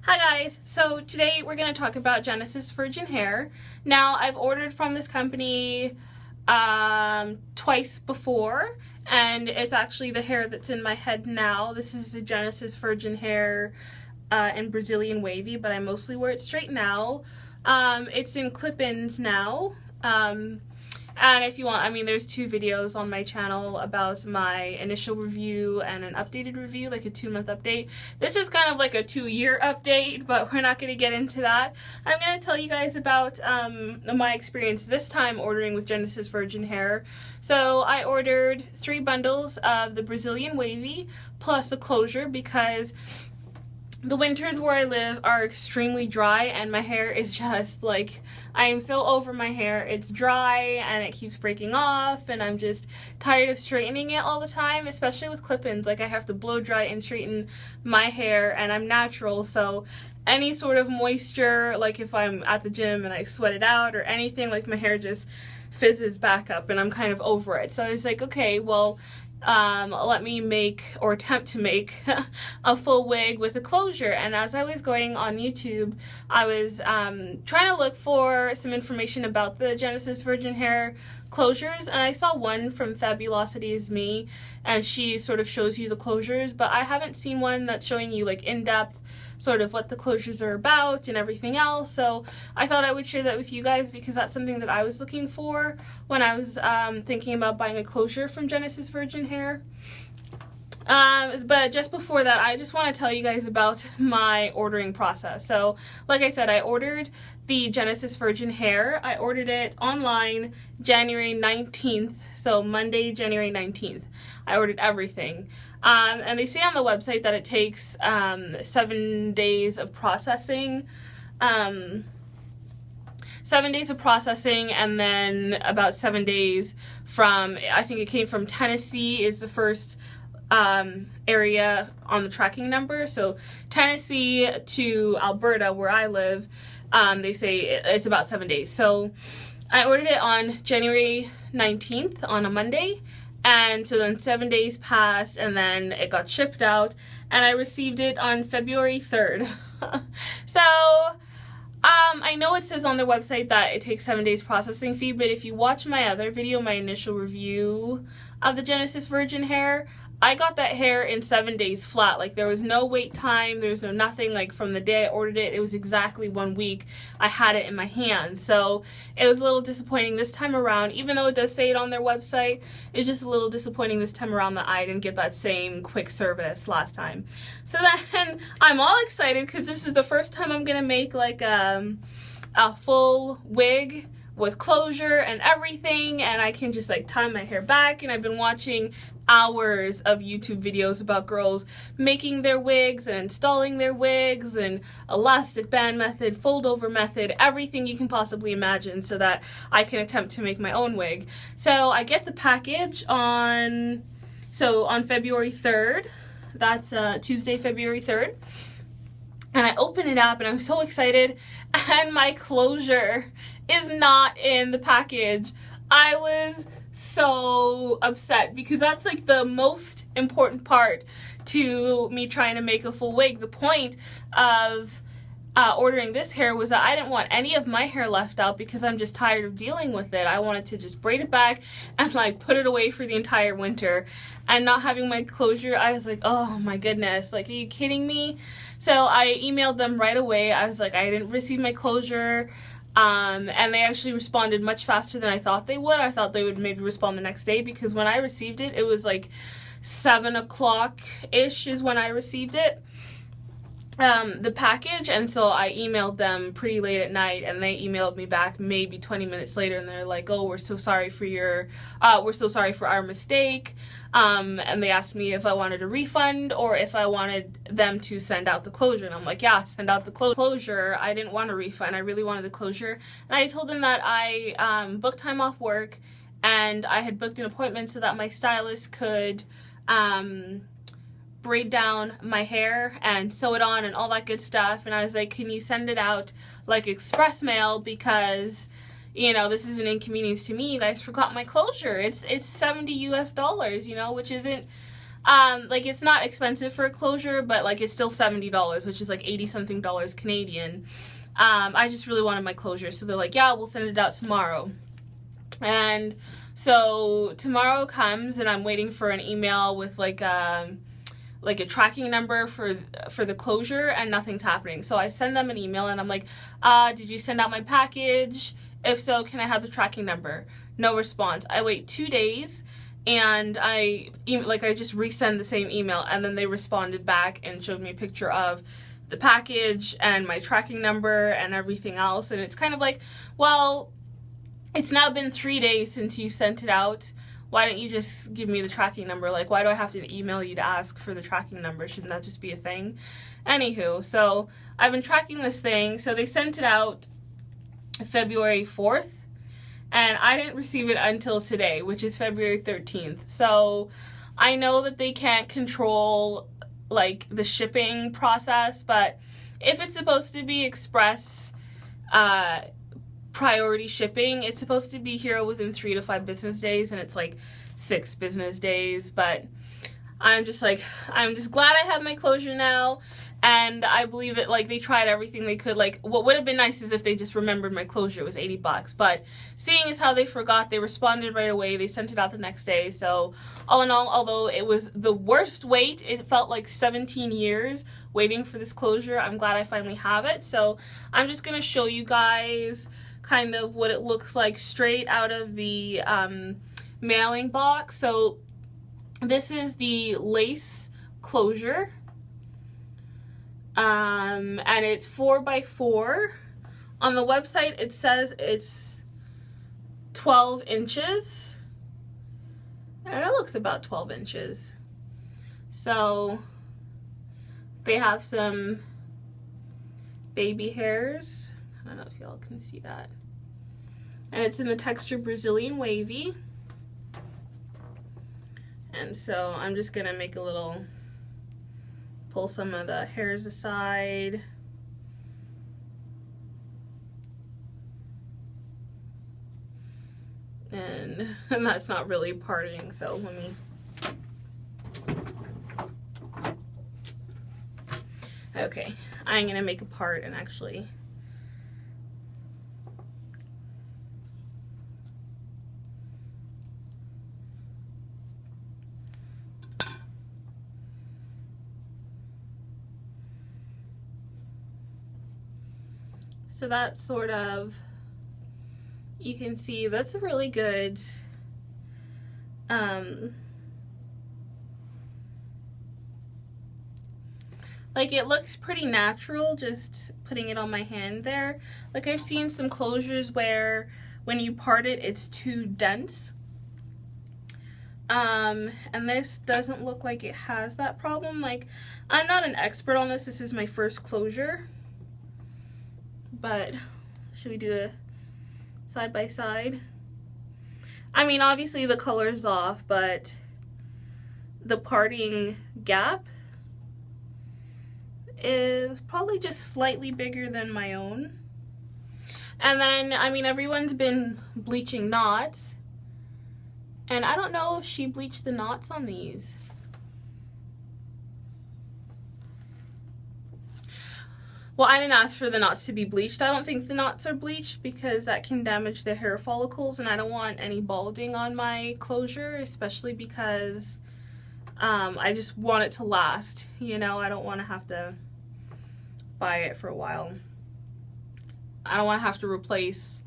Hi guys, so today we're going to talk about Genesis Virgin Hair. Now I've ordered from this company twice before, and it's actually the hair that's in my head now. This is the Genesis Virgin Hair in Brazilian Wavy, but I mostly wear it straight now. It's in clip-ins now. And if you want, there's two videos on my channel about my initial review and an updated review, like a 2-month update. This is kind of like a 2-year update, but we're not going to get into that. I'm going to tell you guys about my experience this time ordering with Genesis Virgin Hair. So I ordered 3 bundles of the Brazilian Wavy plus a closure because the winters where I live are extremely dry and my hair is just like, I am so over my hair. It's dry and it keeps breaking off and I'm just tired of straightening it all the time, especially with clip-ins. Like I have to blow dry and straighten my hair and I'm natural, so any sort of moisture, like if I'm at the gym and I sweat it out or anything, like my hair just fizzes back up and I'm kind of over it. So I was like, okay, well, let me make or attempt to make a full wig with a closure. And as I was going on YouTube, I was trying to look for some information about the Genesis Virgin Hair closures, and I saw one from Fabulosity Is Me, and she sort of shows you the closures, but I haven't seen one that's showing you like in-depth sort of what the closures are about and everything else. So I thought I would share that with you guys because that's something that I was looking for when I was thinking about buying a closure from Genesis Virgin Hair. But just before that, I just want to tell you guys about my ordering process. So like I said, I ordered the Genesis Virgin Hair. I ordered it online January 19th, so Monday, January 19th. I ordered everything. And they say on the website that it takes 7 days of processing. 7 days of processing, and then about 7 days from, I think it came from Tennessee is the first area on the tracking number. So Tennessee to Alberta, where I live, they say it's about 7 days. So I ordered it on January 19th on a Monday. And so then 7 days passed and then it got shipped out and I received it on February 3rd. So I know it says on their website that it takes 7 days processing fee, but if you watch my other video, my initial review of the Genesis Virgin Hair, I got that hair in 7 days flat. Like there was no wait time, there was no nothing. Like from the day I ordered it, it was exactly 1 week I had it in my hands. So it was a little disappointing this time around, even though it does say it on their website. It's just a little disappointing this time around that I didn't get that same quick service last time. So then I'm all excited because this is the first time I'm gonna make like a full wig with closure and everything, and I can just like tie my hair back. And I've been watching hours of YouTube videos about girls making their wigs and installing their wigs and elastic band method, fold over method, everything you can possibly imagine so that I can attempt to make my own wig. So I get the package on February 3rd. That's Tuesday, February 3rd. And I open it up and I'm so excited, and my closure is not in the package. I was so upset because that's like the most important part to me trying to make a full wig. The point of ordering this hair was that I didn't want any of my hair left out because I'm just tired of dealing with it. I wanted to just braid it back and like put it away for the entire winter, and not having my closure, I was like, oh my goodness, like, are you kidding me? So I emailed them right away. I was like, I didn't receive my closure. And they actually responded much faster than I thought they would. I thought they would maybe respond the next day because when I received it, it was like 7 o'clock-ish is when I received it, the package. And so I emailed them pretty late at night, and they emailed me back maybe 20 minutes later, and they're like, oh, we're so sorry for our mistake. And they asked me if I wanted a refund or if I wanted them to send out the closure. And I'm like, yeah, send out the closure. I didn't want a refund. I really wanted the closure. And I told them that I booked time off work and I had booked an appointment so that my stylist could braid down my hair and sew it on and all that good stuff. And I was like, can you send it out like express mail, because you know, this is an inconvenience to me. You guys forgot my closure. It's $70 US, you know, which isn't Like, it's not expensive for a closure, but like it's still $70, which is like 80 something dollars Canadian. I just really wanted my closure, so they're like, yeah, we'll send it out tomorrow. And so tomorrow comes, and I'm waiting for an email with like a tracking number for the closure, and nothing's happening. So I send them an email, and I'm like, did you send out my package? If so, can I have the tracking number? No response. I wait 2 days, and I just resend the same email, and then they responded back and showed me a picture of the package and my tracking number and everything else. And it's kind of like, well, it's now been 3 days since you sent it out. Why don't you just give me the tracking number? Like, why do I have to email you to ask for the tracking number? Shouldn't that just be a thing? Anywho, so I've been tracking this thing. So they sent it out February 4th, and I didn't receive it until today, which is February 13th. So I know that they can't control like the shipping process, but if it's supposed to be express priority shipping, it's supposed to be here within 3 to 5 business days, and it's like 6 business days. But I'm just glad I have my closure now, and I believe that like they tried everything they could. Like, what would have been nice is if they just remembered my closure was $80, but seeing as how they forgot, they responded right away. They sent it out the next day. So all in all, although it was the worst wait, it felt like 17 years waiting for this closure, I'm glad I finally have it. So I'm just gonna show you guys kind of what it looks like straight out of the mailing box. So this is the lace closure, and it's 4x4. On the website it says it's 12 inches, and it looks about 12 inches. So they have some baby hairs. I don't know if y'all can see that. And it's in the texture Brazilian wavy. And so I'm just gonna make a little, pull some of the hairs aside. And that's not really parting, so let me. Okay, I'm gonna make a part and actually so that's sort of, you can see that's a really good like, it looks pretty natural just putting it on my hand there. Like, I've seen some closures where when you part it, it's too dense. And this doesn't look like it has that problem. Like, I'm not an expert on this. This is my first closure. But should we do a side by side? I mean, obviously the color's off, but the parting gap is probably just slightly bigger than my own. And then, I mean, everyone's been bleaching knots, and I don't know if she bleached the knots on these. Well, I didn't ask for the knots to be bleached. I don't think the knots are bleached because that can damage the hair follicles, and I don't want any balding on my closure, especially because I just want it to last. You know, I don't want to have to buy it for a while. I don't want to have to replace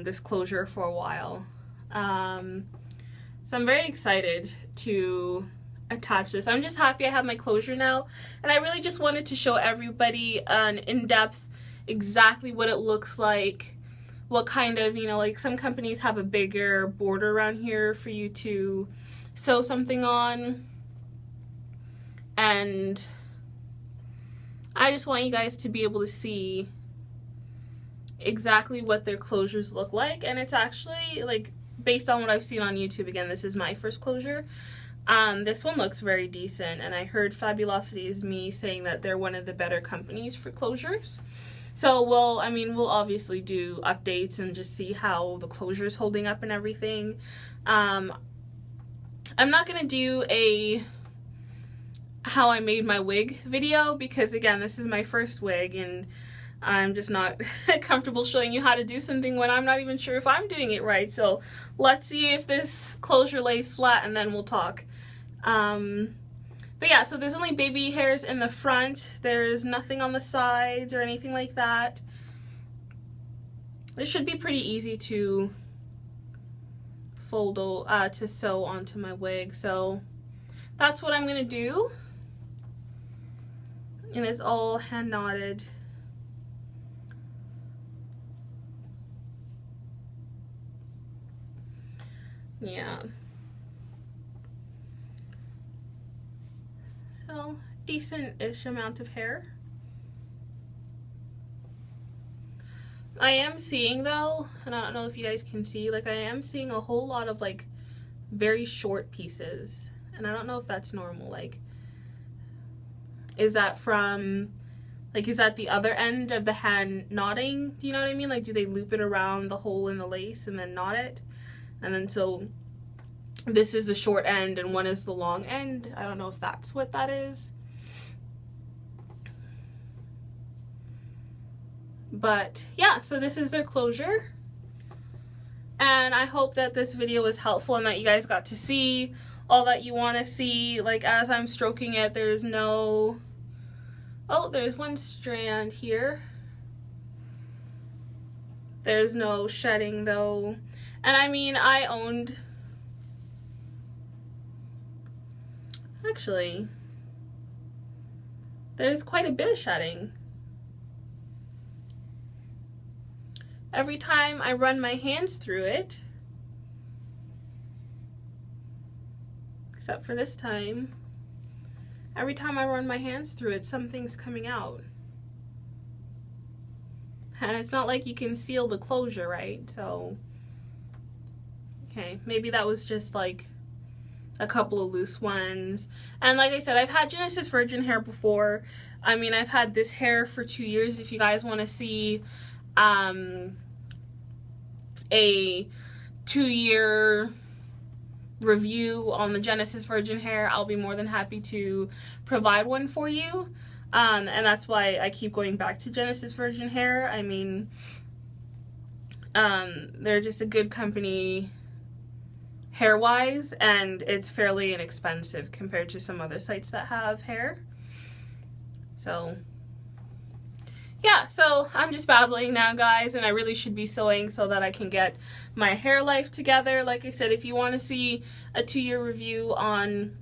this closure for a while. So I'm very excited to attach this. I'm just happy I have my closure now, and I really just wanted to show everybody an in-depth exactly what it looks like, what kind of, you know, like some companies have a bigger border around here for you to sew something on, and I just want you guys to be able to see exactly what their closures look like. And it's actually, like, based on what I've seen on YouTube, again, this is my first closure, this one looks very decent, and I heard Fabulosity is Me saying that they're one of the better companies for closures. So we'll obviously do updates and just see how the closure is holding up and everything. I'm not gonna do a how I made my wig video because again, this is my first wig and I'm just not comfortable showing you how to do something when I'm not even sure if I'm doing it right. So let's see if this closure lays flat and then we'll talk. But yeah, so there's only baby hairs in the front. There's nothing on the sides or anything like that. This should be pretty easy to fold, to sew onto my wig. So that's what I'm gonna do. And it's all hand knotted. Yeah. So, decent-ish amount of hair. I am seeing though, and I don't know if you guys can see, like I am seeing a whole lot of like very short pieces. And I don't know if that's normal. Like, is that from, like, is that the other end of the hand knotting? Do you know what I mean? Like, do they loop it around the hole in the lace and then knot it? And then so this is the short end and one is the long end. I don't know if that's what that is. But yeah, so this is their closure. And I hope that this video was helpful and that you guys got to see all that you want to see. Like as I'm stroking it, there's no, oh, there's one strand here. There's no shedding though. And I mean, I owned, actually, there's quite a bit of shedding. Every time I run my hands through it, except for this time, every time I run my hands through it, something's coming out. And it's not like you can seal the closure, right? So, okay, maybe that was just like a couple of loose ones. And like I said, I've had Genesis Virgin hair before. I mean, I've had this hair for 2 years. If you guys want to see a 2-year review on the Genesis Virgin hair, I'll be more than happy to provide one for you. And that's why I keep going back to Genesis Virgin hair. I mean, they're just a good company hair-wise, and it's fairly inexpensive compared to some other sites that have hair. So yeah, so I'm just babbling now, guys, and I really should be sewing so that I can get my hair life together. Like I said, if you want to see a 2-year review on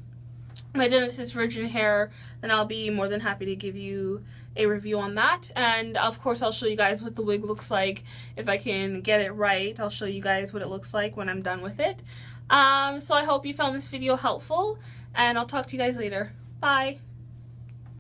my Genesis Virgin hair, then I'll be more than happy to give you a review on that. And of course, I'll show you guys what the wig looks like. If I can get it right, I'll show you guys what it looks like when I'm done with it. So I hope you found this video helpful, and I'll talk to you guys later. Bye!